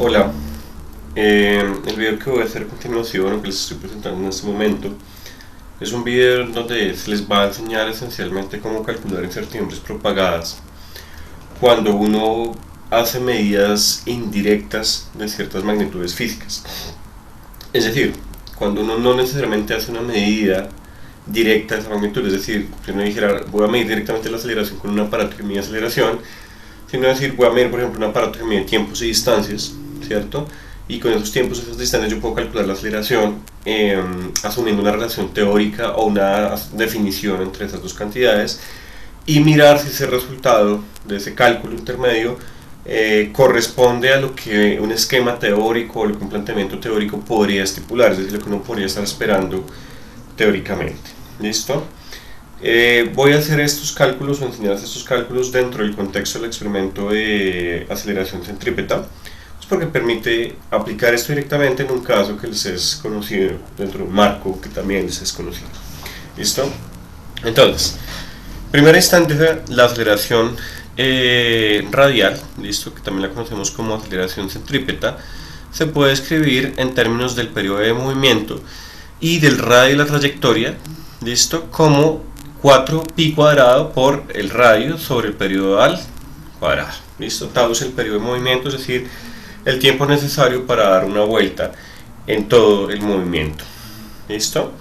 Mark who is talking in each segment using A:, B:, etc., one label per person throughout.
A: Hola, el video que voy a hacer a continuación, o que les estoy presentando en este momento, es un video donde se les va a enseñar esencialmente cómo calcular incertidumbres propagadas cuando uno hace medidas indirectas de ciertas magnitudes físicas. Es decir, cuando uno no necesariamente hace una medida directa de esa magnitud, es decir, si uno dijera voy a medir directamente la aceleración con un aparato que mide aceleración, sino decir voy a medir por ejemplo un aparato que mide tiempos y distancias, ¿cierto? Y con esos tiempos y esas distancias yo puedo calcular la aceleración asumiendo una relación teórica o una definición entre esas dos cantidades y mirar si ese resultado de ese cálculo intermedio corresponde a lo que un esquema teórico o lo que un planteamiento teórico podría estipular, es decir, lo que uno podría estar esperando teóricamente. ¿Listo? Voy a hacer estos cálculos o enseñarles estos cálculos dentro del contexto del experimento de aceleración centrípeta, porque permite aplicar esto directamente en un caso que les es conocido, dentro de un marco que también les es conocido. ¿Listo? Entonces, en primera instancia, la aceleración radial, ¿listo? Que también la conocemos como aceleración centrípeta, se puede escribir en términos del periodo de movimiento y del radio de la trayectoria, ¿listo? Como 4pi cuadrado por el radio sobre el periodo al cuadrado. ¿Listo? Tau es el periodo de movimiento, es decir, el tiempo necesario para dar una vuelta en todo el movimiento. ¿Listo?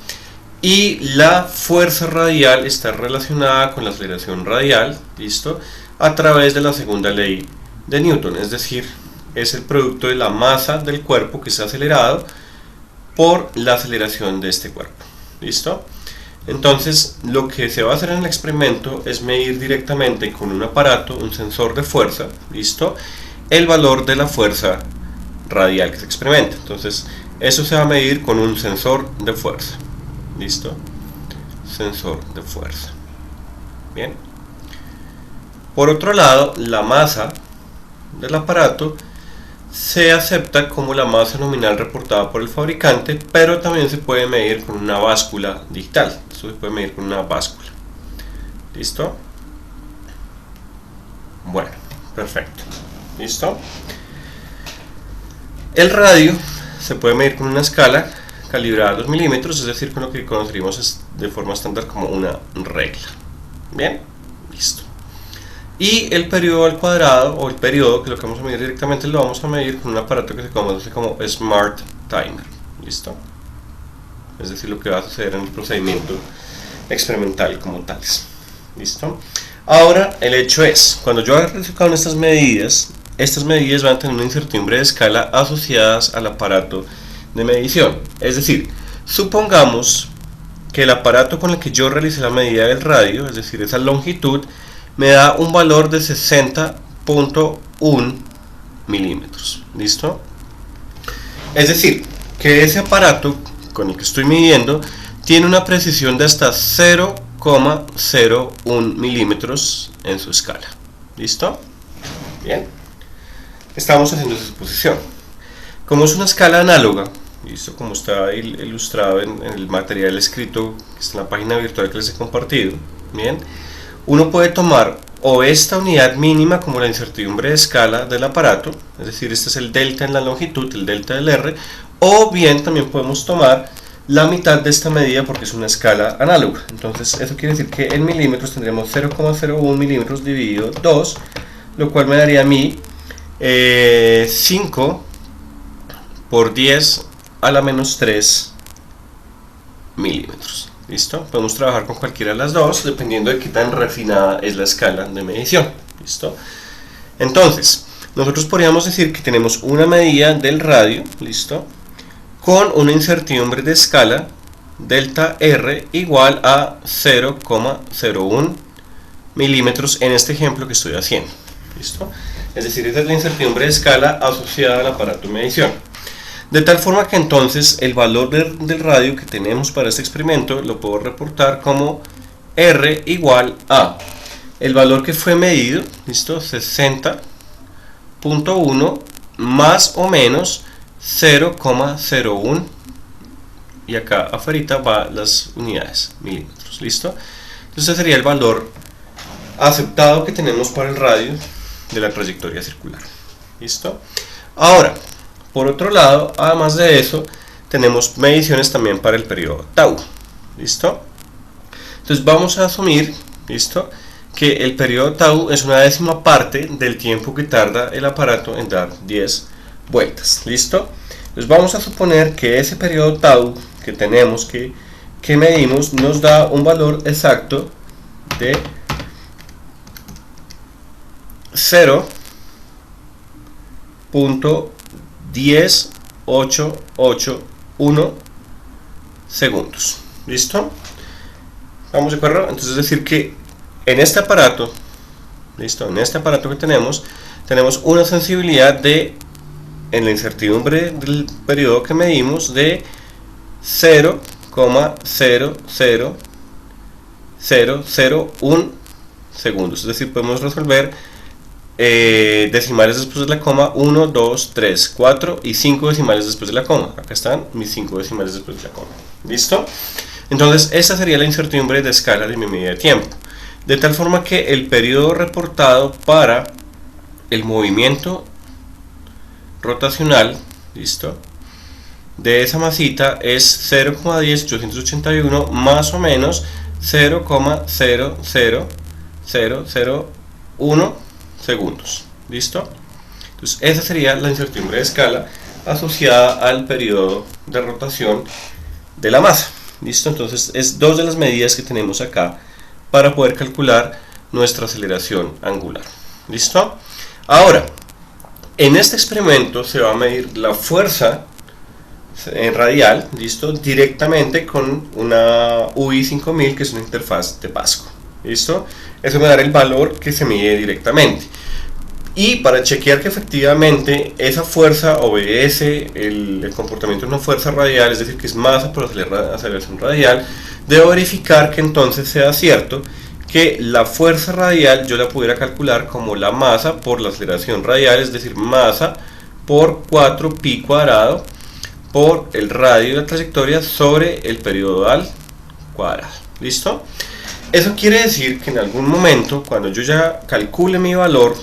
A: Y la fuerza radial está relacionada con la aceleración radial, ¿listo? A través de la segunda ley de Newton, es decir, es el producto de la masa del cuerpo que está acelerado por la aceleración de este cuerpo. ¿Listo? Entonces, lo que se va a hacer en el experimento es medir directamente con un aparato, un sensor de fuerza, ¿listo?, el valor de la fuerza radial que se experimenta. Entonces, eso se va a medir con un sensor de fuerza. ¿Listo? Sensor de fuerza. Bien. Por otro lado, la masa del aparato se acepta como la masa nominal reportada por el fabricante, pero también se puede medir con una báscula digital. Esto se puede medir con una báscula. ¿Listo? Bueno, perfecto. ¿Listo? El radio se puede medir con una escala calibrada a 2 milímetros, es decir, con lo que conoceríamos de forma estándar como una regla. Bien, listo. Y el periodo al cuadrado, o el periodo, que lo que vamos a medir directamente, lo vamos a medir con un aparato que se conoce como Smart Timer. ¿Listo? Es decir, lo que va a suceder en el procedimiento experimental como tales. ¿Listo? Ahora, el hecho es, cuando yo haga resultado en estas medidas van a tener una incertidumbre de escala asociadas al aparato de medición. Es decir, supongamos que el aparato con el que yo realicé la medida del radio, es decir, esa longitud, me da un valor de 60.1 milímetros. ¿Listo? Es decir, que ese aparato con el que estoy midiendo tiene una precisión de hasta 0,01 milímetros en su escala. ¿Listo? Bien. Estamos haciendo esa suposición. Como es una escala análoga, ¿listo? Como está ilustrado en el material escrito que está en la página virtual que les he compartido, bien, uno puede tomar o esta unidad mínima como la incertidumbre de escala del aparato, es decir, este es el delta en la longitud, el delta del R, o bien también podemos tomar la mitad de esta medida porque es una escala análoga. Entonces eso quiere decir que en milímetros tendremos 0,01 milímetros dividido 2, lo cual me daría a mí 5 por 10 a la menos 3 milímetros. ¿Listo? Podemos trabajar con cualquiera de las dos dependiendo de qué tan refinada es la escala de medición. ¿Listo? Entonces, nosotros podríamos decir que tenemos una medida del radio, ¿listo?, con una incertidumbre de escala delta R igual a 0,01 milímetros en este ejemplo que estoy haciendo. ¿Listo? Es decir, esa es la incertidumbre de escala asociada al aparato de medición. De tal forma que entonces el valor del radio que tenemos para este experimento lo puedo reportar como R igual a el valor que fue medido, ¿listo?, 60.1 más o menos 0,01, y acá afuera va las unidades, milímetros. ¿Listo? Entonces sería el valor aceptado que tenemos para el radio de la trayectoria circular. ¿Listo? Ahora, Por otro lado, además de eso, tenemos mediciones también para el periodo tau. ¿Listo? Entonces vamos a asumir, ¿listo?, que el periodo tau es una décima parte del tiempo que tarda el aparato en dar 10 vueltas. ¿Listo? Entonces vamos a suponer que ese periodo tau que tenemos, que medimos, nos da un valor exacto de 0.10881 segundos. ¿Listo? ¿Vamos de acuerdo? Entonces es decir que en este aparato, ¿listo?, en este aparato que tenemos una sensibilidad de, en la incertidumbre del periodo que medimos, de 0,00001 segundos. Es decir, podemos resolver decimales después de la coma, 1, 2, 3, 4 y 5 decimales después de la coma. Acá están mis 5 decimales después de la coma. ¿Listo? Entonces esta sería la incertidumbre de escala de mi medida de tiempo, de tal forma que el periodo reportado para el movimiento rotacional, ¿listo?, de esa masita es 0,10881 más o menos 0,00001 segundos. ¿Listo? Entonces esa sería la incertidumbre de escala asociada al periodo de rotación de la masa. ¿Listo? Entonces es dos de las medidas que tenemos acá para poder calcular nuestra aceleración angular. ¿Listo? Ahora, en este experimento se va a medir la fuerza radial, ¿listo?, directamente con una UI 5000, que es una interfaz de Pasco. ¿Listo? Eso me dará el valor que se mide directamente. Y para chequear que efectivamente esa fuerza obedece el comportamiento de una fuerza radial, es decir, que es masa por aceleración radial, debo verificar que entonces sea cierto que la fuerza radial yo la pudiera calcular como la masa por la aceleración radial, es decir, masa por 4pi cuadrado por el radio de la trayectoria sobre el periodo al cuadrado. ¿Listo? Eso quiere decir que en algún momento, cuando yo ya calcule mi valor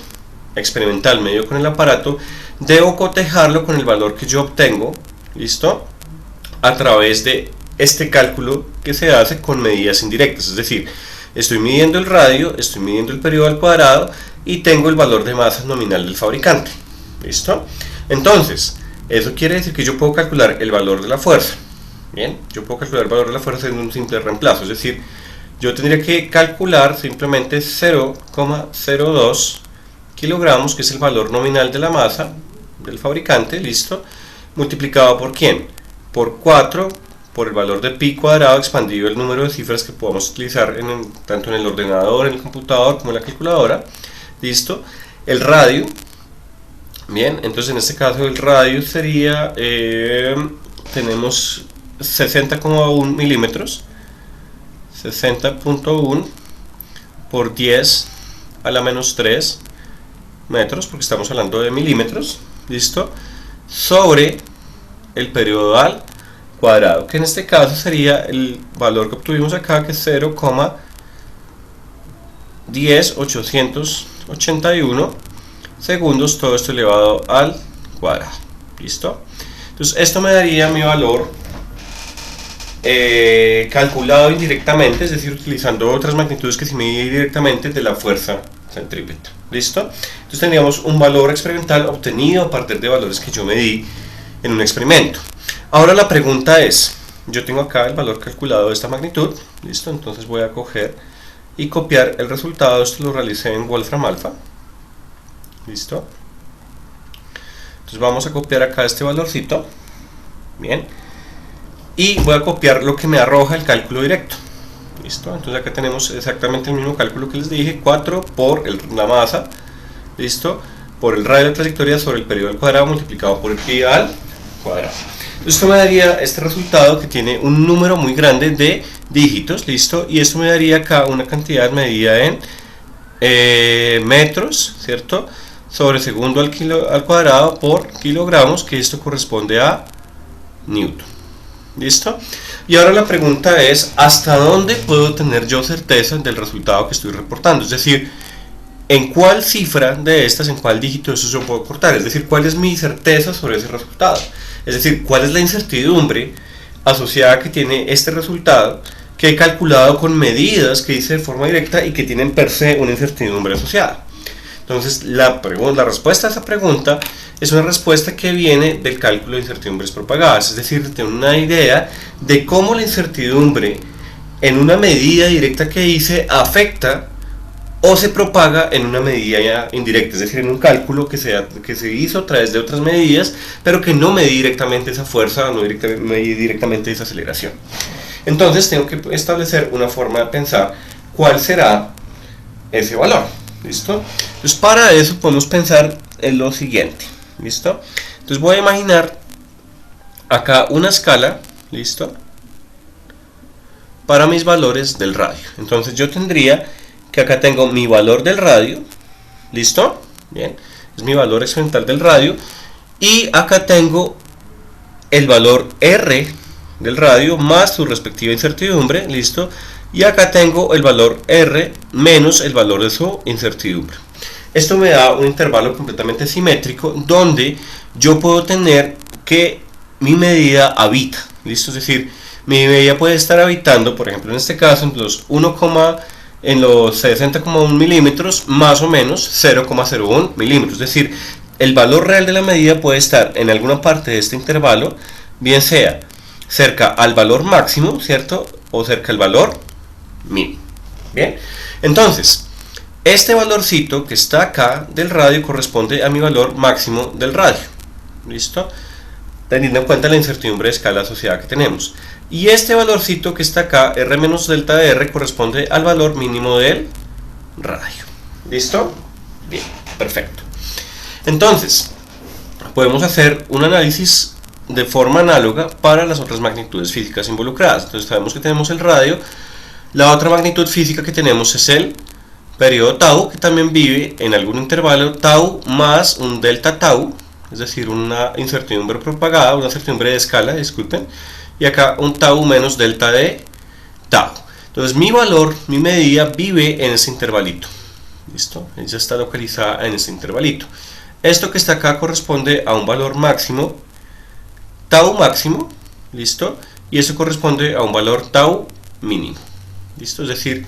A: experimental medio con el aparato, debo cotejarlo con el valor que yo obtengo, ¿listo?, a través de este cálculo que se hace con medidas indirectas. Es decir, estoy midiendo el radio, estoy midiendo el periodo al cuadrado y tengo el valor de masa nominal del fabricante. ¿Listo? Entonces, eso quiere decir que yo puedo calcular el valor de la fuerza. Bien, yo puedo calcular el valor de la fuerza en un simple reemplazo, es decir, yo tendría que calcular simplemente 0,02 kilogramos, que es el valor nominal de la masa del fabricante, ¿listo?, multiplicado por ¿quién? Por 4, por el valor de pi cuadrado expandido el número de cifras que podamos utilizar tanto en el ordenador, en el computador, como en la calculadora, ¿listo? El radio, bien, entonces en este caso el radio sería, tenemos 60,1 milímetros, 60.1 por 10 a la menos 3 metros, porque estamos hablando de milímetros, ¿listo?, sobre el periodo al cuadrado, que en este caso sería el valor que obtuvimos acá, que es 0,10881 segundos, todo esto elevado al cuadrado. ¿Listo? Entonces esto me daría mi valor calculado indirectamente, es decir, utilizando otras magnitudes que se miden directamente, de la fuerza centrípeta. ¿Listo? Entonces tendríamos un valor experimental obtenido a partir de valores que yo medí en un experimento. Ahora la pregunta es, yo tengo acá el valor calculado de esta magnitud, ¿listo? Entonces voy a coger y copiar el resultado. Esto lo realicé en Wolfram Alpha, ¿listo? Entonces vamos a copiar acá este valorcito, bien, y voy a copiar lo que me arroja el cálculo directo. ¿Listo? Entonces acá tenemos exactamente el mismo cálculo que les dije, 4 por la masa, ¿listo?, por el radio de la trayectoria sobre el periodo al cuadrado multiplicado por el pi al cuadrado. Esto me daría este resultado, que tiene un número muy grande de dígitos, ¿listo? Y esto me daría acá una cantidad medida en metros, ¿cierto?, sobre segundo al cuadrado por kilogramos, que esto corresponde a newton. ¿Listo? Y ahora la pregunta es, ¿hasta dónde puedo tener yo certeza del resultado que estoy reportando? Es decir, en cuál cifra de estas, en cuál dígito de esos yo puedo cortar, es decir, cuál es mi certeza sobre ese resultado, es decir, cuál es la incertidumbre asociada que tiene este resultado que he calculado con medidas que hice de forma directa y que tienen per se una incertidumbre asociada. Entonces la respuesta a esa pregunta es una respuesta que viene del cálculo de incertidumbres propagadas, es decir, de una idea de cómo la incertidumbre en una medida directa que hice afecta o se propaga en una medida indirecta, es decir, en un cálculo que se hizo a través de otras medidas, pero que no medí directamente esa fuerza, no medí directamente esa aceleración. Entonces tengo que establecer una forma de pensar cuál será ese valor. ¿Listo? Entonces para eso podemos pensar en lo siguiente. ¿Listo? Entonces voy a imaginar acá una escala, ¿listo?, para mis valores del radio. Entonces yo tendría que acá tengo mi valor del radio, ¿listo? Bien, es mi valor exponencial del radio, y acá tengo el valor R del radio más su respectiva incertidumbre, ¿listo? Y acá tengo el valor R menos el valor de su incertidumbre. Esto me da un intervalo completamente simétrico donde yo puedo tener que mi medida habita, ¿listo? Es decir, mi medida puede estar habitando, por ejemplo, en este caso, en los 60,1 milímetros más o menos 0,01 milímetros. Es decir, el valor real de la medida puede estar en alguna parte de este intervalo, bien sea cerca al valor máximo, ¿cierto?, o cerca al valor mínimo. Bien, entonces este valorcito que está acá del radio corresponde a mi valor máximo del radio, ¿listo?, teniendo en cuenta la incertidumbre de escala asociada que tenemos. Y este valorcito que está acá, R menos delta de R, corresponde al valor mínimo del radio. ¿Listo? Bien, perfecto. Entonces podemos hacer un análisis de forma análoga para las otras magnitudes físicas involucradas. Entonces sabemos que tenemos el radio. La otra magnitud física que tenemos es el periodo tau, que también vive en algún intervalo tau más un delta tau, es decir, una incertidumbre propagada, una incertidumbre de escala, disculpen, y acá un tau menos delta de tau. Entonces mi valor, mi medida vive en ese intervalito, ¿listo? Ella está localizada en ese intervalito. Esto que está acá corresponde a un valor máximo, tau máximo, ¿listo? Y eso corresponde a un valor tau mínimo, ¿listo? Es decir,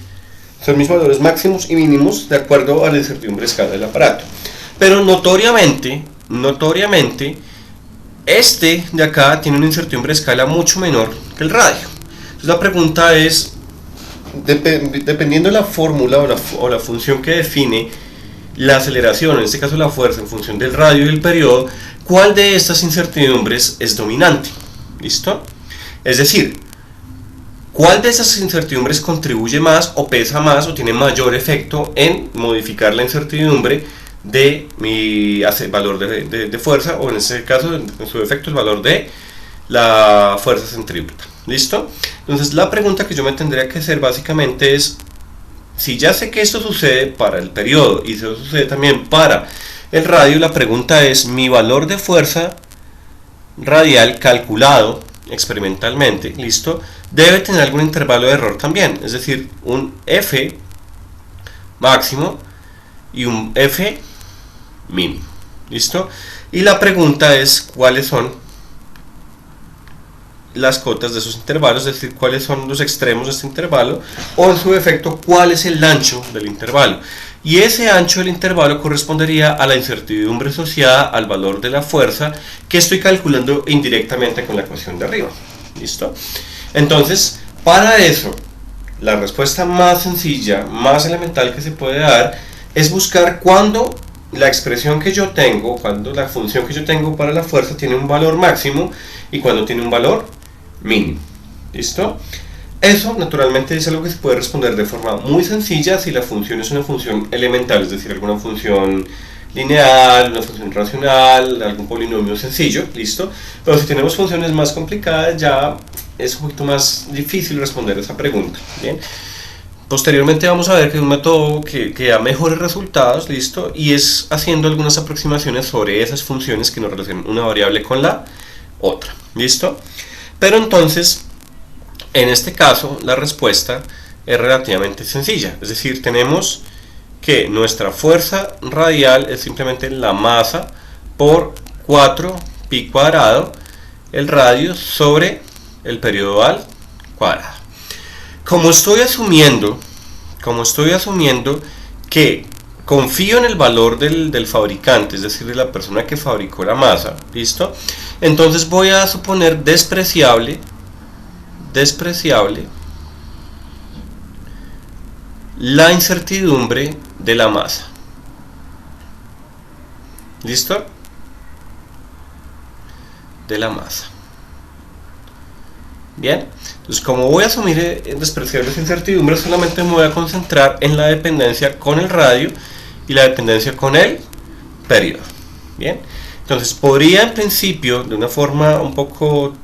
A: son mis valores máximos y mínimos de acuerdo a la incertidumbre de escala del aparato. Pero notoriamente, este de acá tiene una incertidumbre de escala mucho menor que el radio. Entonces la pregunta es, dependiendo de la fórmula o la función que define la aceleración, en este caso la fuerza, en función del radio y el periodo, ¿cuál de estas incertidumbres es dominante? ¿Listo? Es decir, ¿cuál de esas incertidumbres contribuye más o pesa más o tiene mayor efecto en modificar la incertidumbre de mi valor de fuerza, o en este caso, en su efecto, el valor de la fuerza centrífuga? ¿Listo? Entonces la pregunta que yo me tendría que hacer básicamente es, si ya sé que esto sucede para el periodo y eso sucede también para el radio, la pregunta es, mi valor de fuerza radial calculado experimentalmente, ¿listo?, debe tener algún intervalo de error también, es decir, un F máximo y un F mínimo, ¿listo? Y la pregunta es, ¿cuáles son las cotas de esos intervalos? Es decir, ¿cuáles son los extremos de este intervalo? O en su defecto, ¿cuál es el ancho del intervalo? Y ese ancho del intervalo correspondería a la incertidumbre asociada al valor de la fuerza que estoy calculando indirectamente con la ecuación de arriba, ¿listo? Entonces, para eso, la respuesta más sencilla, más elemental que se puede dar es buscar cuándo la expresión que yo tengo, cuando la función que yo tengo para la fuerza tiene un valor máximo y cuando tiene un valor mínimo. ¿Listo? Eso naturalmente es algo que se puede responder de forma muy sencilla si la función es una función elemental, es decir, alguna función lineal, una función racional, algún polinomio sencillo, ¿listo? Pero si tenemos funciones más complicadas ya es un poquito más difícil responder esa pregunta, ¿bien? Posteriormente vamos a ver que es un método que da mejores resultados, ¿listo? Y es haciendo algunas aproximaciones sobre esas funciones que nos relacionan una variable con la otra, ¿listo? Pero entonces, en este caso, la respuesta es relativamente sencilla, es decir, tenemos que nuestra fuerza radial es simplemente la masa por 4pi cuadrado, el radio sobre el periodo al cuadrado. Como estoy asumiendo que confío en el valor del fabricante, es decir, de la persona que fabricó la masa, ¿listo? Entonces voy a suponer despreciable la incertidumbre de la masa. ¿Listo? De la masa. Bien, entonces como voy a asumir despreciables incertidumbres, solamente me voy a concentrar en la dependencia con el radio y la dependencia con el periodo. Bien, entonces podría en principio, de una forma un poco,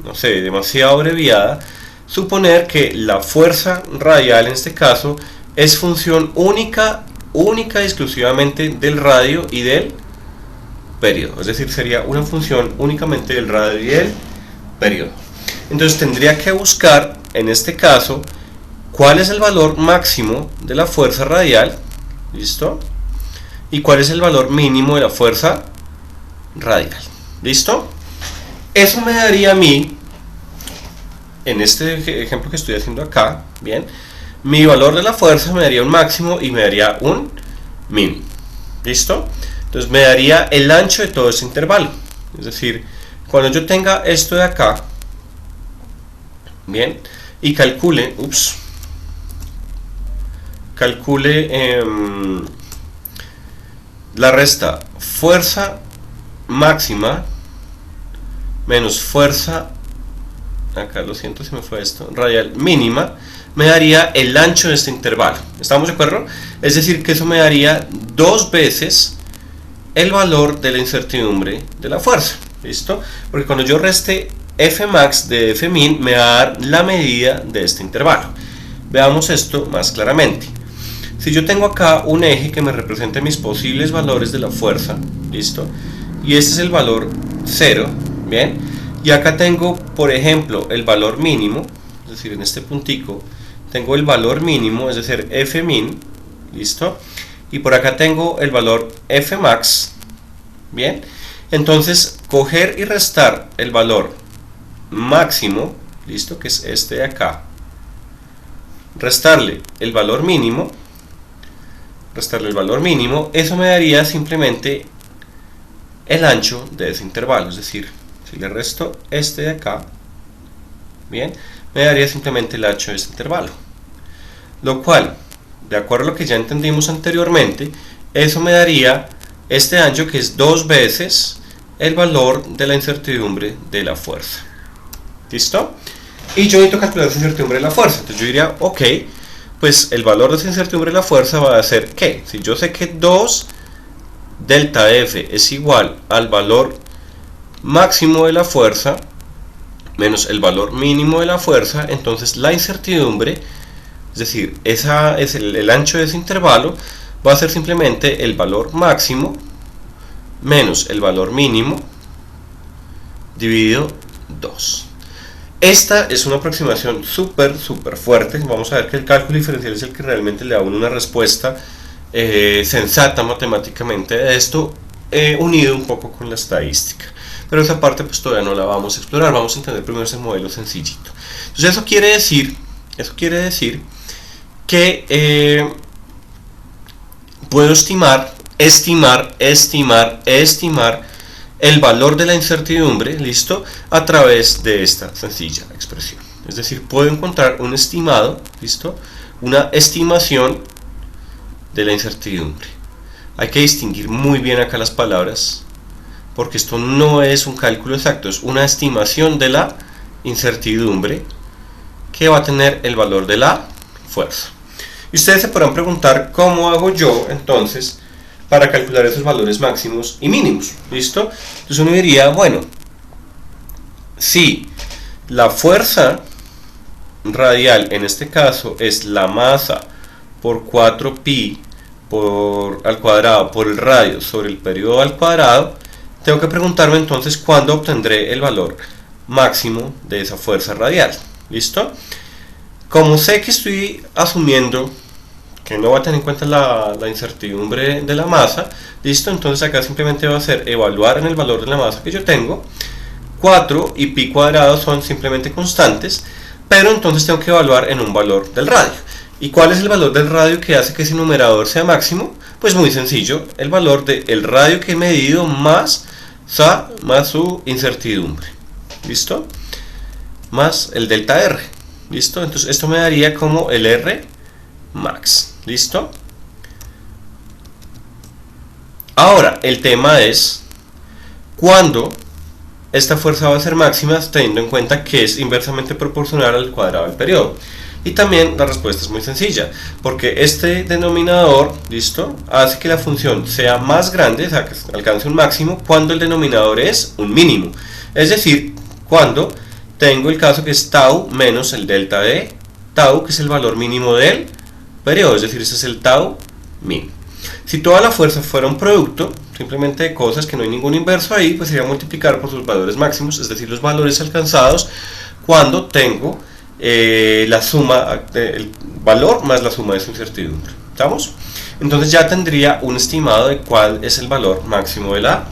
A: no sé, demasiado abreviada, suponer que la fuerza radial en este caso es función única y exclusivamente del radio y del periodo, es decir, sería una función únicamente del radio y del periodo. Entonces tendría que buscar en este caso cuál es el valor máximo de la fuerza radial, ¿listo? Y cuál es el valor mínimo de la fuerza radial, ¿listo? Eso me daría a mí, en este ejemplo que estoy haciendo acá, bien, mi valor de la fuerza me daría un máximo y me daría un mínimo, ¿listo? Entonces me daría el ancho de todo este intervalo, es decir, cuando yo tenga esto de acá, bien, y calcule la resta fuerza máxima menos fuerza, acá lo siento, se me fue esto, radial mínima, me daría el ancho de este intervalo. ¿Estamos de acuerdo? Es decir, que eso me daría 2 veces el valor de la incertidumbre de la fuerza. ¿Listo? Porque cuando yo reste Fmax de Fmin me va a dar la medida de este intervalo. Veamos esto más claramente. Si yo tengo acá un eje que me represente mis posibles valores de la fuerza, ¿listo? Y este es el valor 0, ¿bien? Y acá tengo, por ejemplo, el valor mínimo, es decir, en este puntico tengo el valor mínimo, es decir, Fmin, ¿listo? Y por acá tengo el valor Fmax, ¿bien? Entonces, coger y restar el valor máximo, ¿listo? Que es este de acá, restarle el valor mínimo, eso me daría simplemente el ancho de ese intervalo, es decir, si le resto este de acá, bien, me daría simplemente el ancho de este intervalo, lo cual, de acuerdo a lo que ya entendimos anteriormente, eso me daría este ancho que es 2 veces el valor de la incertidumbre de la fuerza. ¿Listo? Y yo necesito calcular esa incertidumbre de la fuerza. Entonces yo diría, ok, pues el valor de esa incertidumbre de la fuerza va a ser ¿qué? Si yo sé que 2 delta F es igual al valor máximo de la fuerza menos el valor mínimo de la fuerza, entonces la incertidumbre, es decir, esa es el ancho de ese intervalo, va a ser simplemente el valor máximo menos el valor mínimo dividido 2. Esta es una aproximación súper fuerte. Vamos a ver que el cálculo diferencial es el que realmente le da a uno una respuesta sensata matemáticamente de esto, unido un poco con la estadística. Pero esa parte pues todavía no la vamos a explorar, vamos a entender primero ese modelo sencillito. Entonces eso quiere decir que puedo estimar el valor de la incertidumbre, ¿listo? A través de esta sencilla expresión. Es decir, puedo encontrar un estimado, ¿listo? Una estimación de la incertidumbre. Hay que distinguir muy bien acá las palabras, porque esto no es un cálculo exacto, es una estimación de la incertidumbre que va a tener el valor de la fuerza. Y ustedes se podrán preguntar, ¿cómo hago yo entonces para calcular esos valores máximos y mínimos? ¿Listo? Entonces uno diría, bueno, si la fuerza radial en este caso es la masa por 4pi al cuadrado por el radio sobre el periodo al cuadrado, tengo que preguntarme entonces cuándo obtendré el valor máximo de esa fuerza radial. ¿Listo? Como sé que estoy asumiendo que no va a tener en cuenta la incertidumbre de la masa, listo. Entonces acá simplemente va a ser evaluar en el valor de la masa que yo tengo. 4 y pi cuadrado son simplemente constantes, pero entonces tengo que evaluar en un valor del radio. ¿Y cuál es el valor del radio que hace que ese numerador sea máximo? Pues muy sencillo, el valor del radio que he medido más su incertidumbre, ¿listo? Más el delta R, ¿listo? Entonces esto me daría como el R max, ¿listo? Ahora, el tema es cuándo esta fuerza va a ser máxima, teniendo en cuenta que es inversamente proporcional al cuadrado del periodo. Y también la respuesta es muy sencilla, porque este denominador, ¿listo?, hace que la función sea más grande, o sea, que alcance un máximo, cuando el denominador es un mínimo. Es decir, cuando tengo el caso que es tau menos el delta de tau, que es el valor mínimo del periodo, es decir, ese es el tau min. Si toda la fuerza fuera un producto, simplemente de cosas que no hay ningún inverso ahí, pues sería multiplicar por sus valores máximos, es decir, los valores alcanzados cuando tengo la suma del valor más la suma de su incertidumbre. ¿Estamos? Entonces ya tendría un estimado de cuál es el valor máximo de la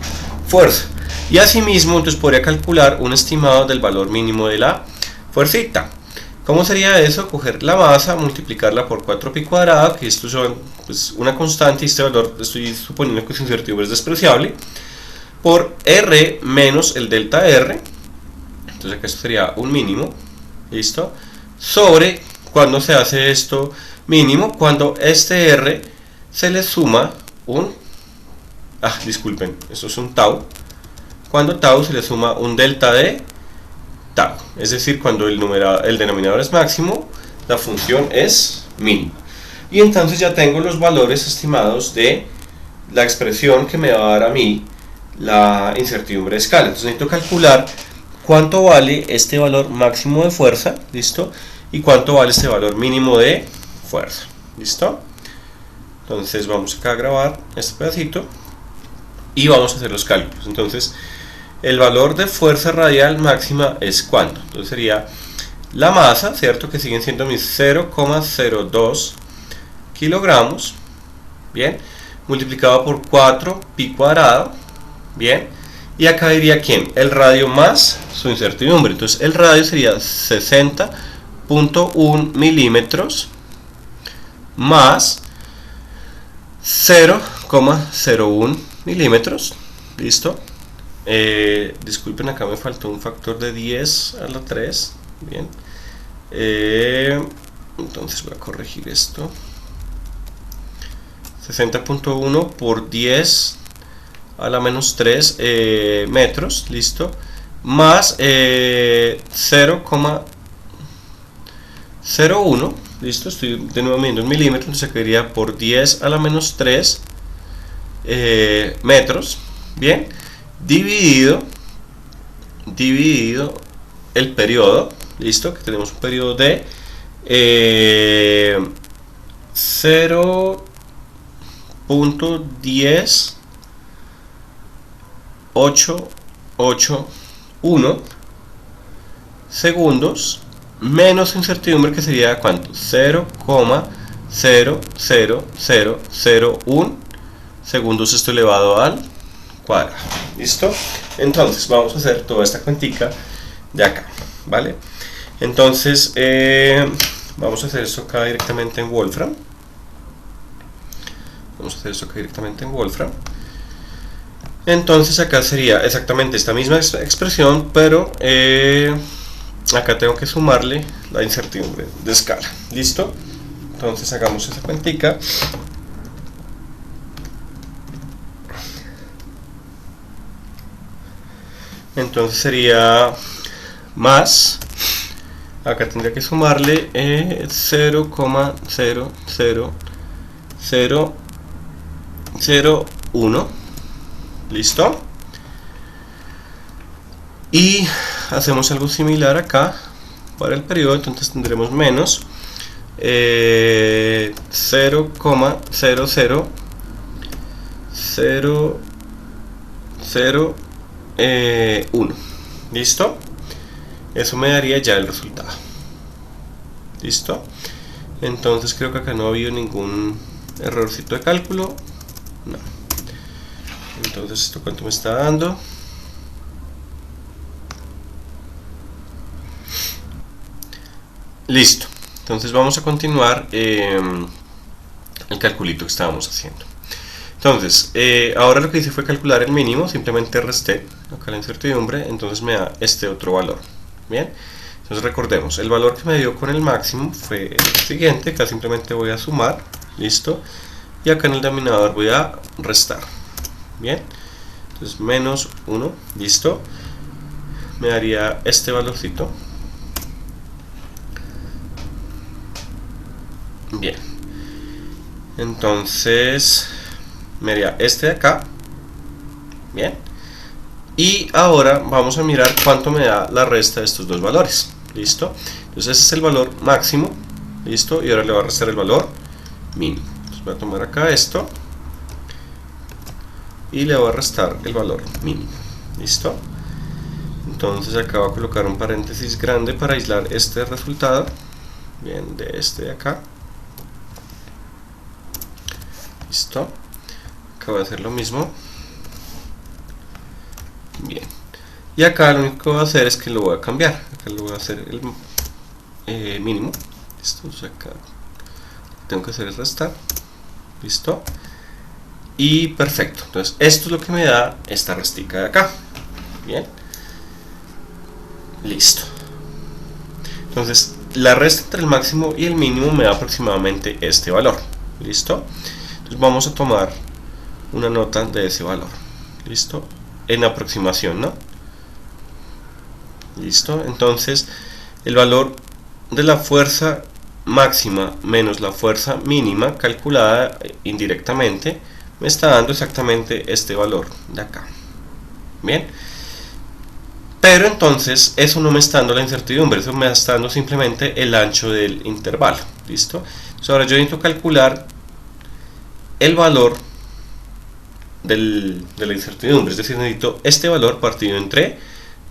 A: fuerza. Y asimismo, entonces podría calcular un estimado del valor mínimo de la fuercita. ¿Cómo sería eso? Coger la masa, multiplicarla por 4pi cuadrado, que esto son pues, una constante, y este valor estoy suponiendo que su incertidumbre es despreciable, por R menos el delta R, entonces acá esto sería un mínimo, ¿listo? Sobre, cuando se hace esto mínimo, cuando este R se le suma un, disculpen, esto es un tau, cuando tau se le suma un delta de tau, es decir, cuando el denominador es máximo, la función es mínima. Y entonces ya tengo los valores estimados de la expresión que me va a dar a mí la incertidumbre de escala. Entonces necesito calcular cuánto vale este valor máximo de fuerza, ¿listo? Y cuánto vale este valor mínimo de fuerza, ¿listo? Entonces vamos acá a grabar este pedacito y vamos a hacer los cálculos. Entonces el valor de fuerza radial máxima es ¿cuánto? Entonces sería la masa, ¿cierto? Que siguen siendo mis 0,02 kilogramos, ¿bien? Multiplicado por 4 pi cuadrado, ¿bien? Y acá diría ¿quién? El radio más su incertidumbre. Entonces el radio sería 60.1 milímetros más 0,01 milímetros, ¿listo? Disculpen, acá me faltó un factor de 10 a la 3, bien. Entonces voy a corregir esto. 60.1 por 10 a la menos 3 metros, listo, más 0,01, listo, estoy de nuevo midiendo en milímetros, entonces quedaría por 10 a la menos 3 metros, bien, dividido el periodo, listo, que tenemos un periodo de 0.10881 segundos menos incertidumbre, que sería ¿cuánto? 0,00001 segundos, esto elevado al cuadrado. ¿Listo? Entonces vamos a hacer toda esta cuentica de acá, ¿vale? Entonces vamos a hacer esto acá directamente en Wolfram. Entonces acá sería exactamente esta misma expresión, pero acá tengo que sumarle la incertidumbre de escala. ¿Listo? Entonces hagamos esa cuentica. Entonces sería más, acá tendría que sumarle 0,00001, listo, y hacemos algo similar acá para el periodo, entonces tendremos menos 0,00001, listo, eso me daría ya el resultado, listo. Entonces creo que acá no ha habido ningún errorcito de cálculo. No. Entonces, ¿esto cuánto me está dando? Listo. Entonces vamos a continuar el calculito que estábamos haciendo. Entonces, ahora lo que hice fue calcular el mínimo, simplemente resté acá la incertidumbre, entonces me da este otro valor. Bien, entonces recordemos, el valor que me dio con el máximo fue el siguiente, acá simplemente voy a sumar, listo, y acá en el denominador voy a restar. Bien, entonces menos 1, listo, me daría este valorcito. Bien, entonces me haría este de acá. Bien, y ahora vamos a mirar cuánto me da la resta de estos dos valores. Listo, entonces ese es el valor máximo. Listo, y ahora le voy a restar el valor mínimo. Entonces voy a tomar acá esto y le voy a restar el valor mínimo. Listo, entonces acá voy a colocar un paréntesis grande para aislar este resultado. Bien, de este de acá. Listo, acá voy a hacer lo mismo. Bien, y acá lo único que voy a hacer es que lo voy a cambiar. Acá lo voy a hacer el mínimo. Listo, entonces acá tengo que hacer el restar. Listo, y perfecto. Entonces esto es lo que me da esta restica de acá. Bien, listo. Entonces la resta entre el máximo y el mínimo me da aproximadamente este valor. Listo, entonces vamos a tomar una nota de ese valor. Listo, en aproximación, ¿no? Listo, entonces el valor de la fuerza máxima menos la fuerza mínima calculada indirectamente me está dando exactamente este valor de acá. Bien, pero entonces eso no me está dando la incertidumbre, eso me está dando simplemente el ancho del intervalo. Listo, entonces ahora yo necesito calcular el valor de la incertidumbre, es decir, necesito este valor partido entre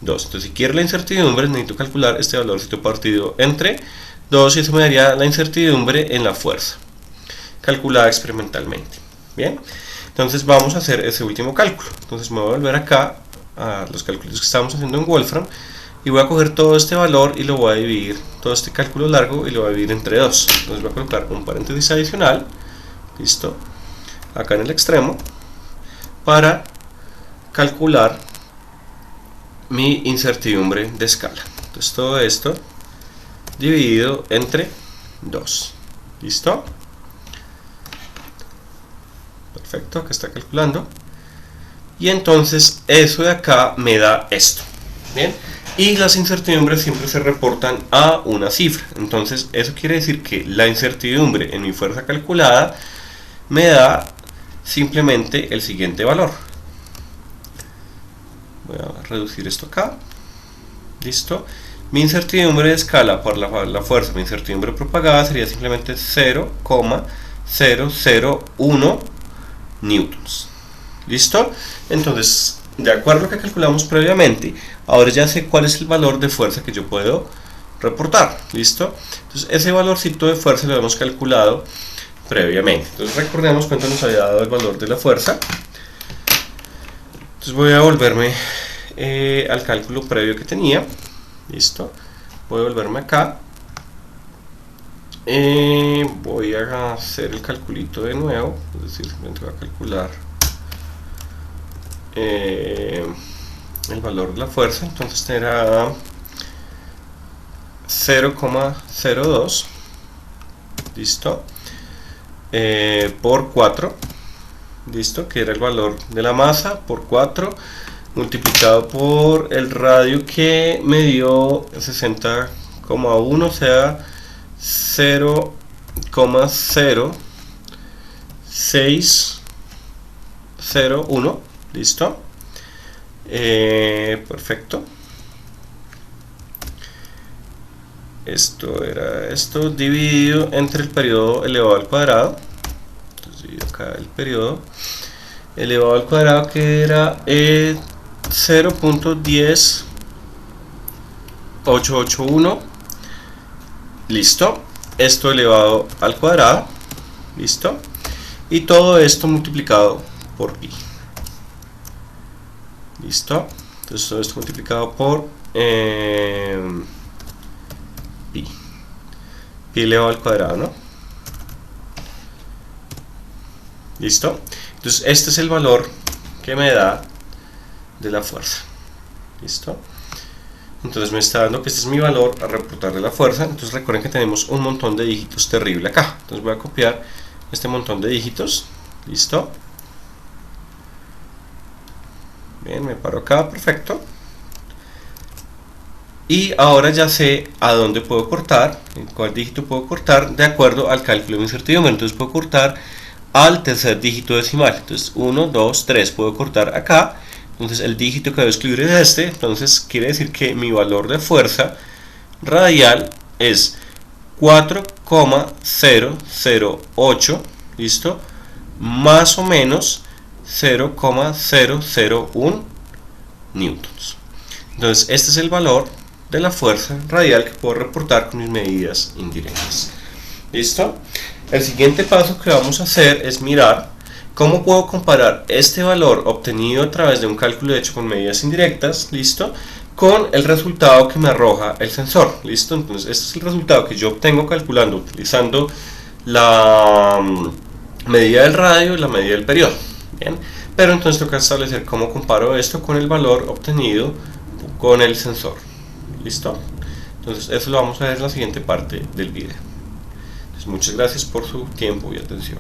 A: 2. Entonces, si quiero la incertidumbre, necesito calcular este valorcito partido entre 2 y eso me daría la incertidumbre en la fuerza, calculada experimentalmente. Bien, entonces vamos a hacer ese último cálculo. Entonces me voy a volver acá a los cálculos que estábamos haciendo en Wolfram y voy a coger todo este valor y lo voy a dividir, todo este cálculo largo, y lo voy a dividir entre 2. Entonces voy a colocar un paréntesis adicional, listo, acá en el extremo, para calcular mi incertidumbre de escala. Entonces todo esto dividido entre 2. ¿Listo? Perfecto, acá está calculando. Y entonces eso de acá me da esto. Bien, y las incertidumbres siempre se reportan a una cifra. Entonces eso quiere decir que la incertidumbre en mi fuerza calculada me da simplemente el siguiente valor. Voy a reducir esto acá. Listo, mi incertidumbre de escala por la fuerza, mi incertidumbre propagada sería simplemente 0,001 newtons. Listo, entonces de acuerdo a lo que calculamos previamente, ahora ya sé cuál es el valor de fuerza que yo puedo reportar. Listo, entonces ese valorcito de fuerza lo hemos calculado previamente. Entonces recordemos cuánto nos había dado el valor de la fuerza. Entonces voy a volverme al cálculo previo que tenía. Listo, voy a volverme acá. Voy a hacer el calculito de nuevo, es decir, simplemente voy a calcular el valor de la fuerza. Entonces era 0,02, listo, por 4, listo, que era el valor de la masa, por 4 multiplicado por el radio que me dio 60,1, o sea 0,0601, listo, perfecto. Esto era esto dividido entre el periodo elevado al cuadrado. Entonces divido acá el periodo elevado al cuadrado, que era 0.10881. Listo, esto elevado al cuadrado, listo, y todo esto multiplicado por pi, listo. Entonces todo esto multiplicado por pi elevado al cuadrado, ¿no? Listo. Entonces este es el valor que me da de la fuerza, listo. Entonces me está dando que este es mi valor a reportar de la fuerza. Entonces recuerden que tenemos un montón de dígitos terrible acá. Entonces voy a copiar este montón de dígitos, listo. Bien, me paro acá, perfecto. Y ahora ya sé a dónde puedo cortar, en cuál dígito puedo cortar de acuerdo al cálculo de incertidumbre. Entonces puedo cortar al tercer dígito decimal. Entonces 1, 2, 3, puedo cortar acá. Entonces el dígito que debo excluir es este. Entonces quiere decir que mi valor de fuerza radial es 4,008, listo, más o menos 0,001 newtons. Entonces este es el valor de la fuerza radial que puedo reportar con mis medidas indirectas, listo. El siguiente paso que vamos a hacer es mirar cómo puedo comparar este valor obtenido a través de un cálculo hecho con medidas indirectas, listo, con el resultado que me arroja el sensor, listo. Entonces este es el resultado que yo obtengo calculando, utilizando la medida del radio y la medida del periodo, bien, pero entonces toca establecer cómo comparo esto con el valor obtenido con el sensor, listo. Entonces eso lo vamos a ver en la siguiente parte del video. Entonces, muchas gracias por su tiempo y atención.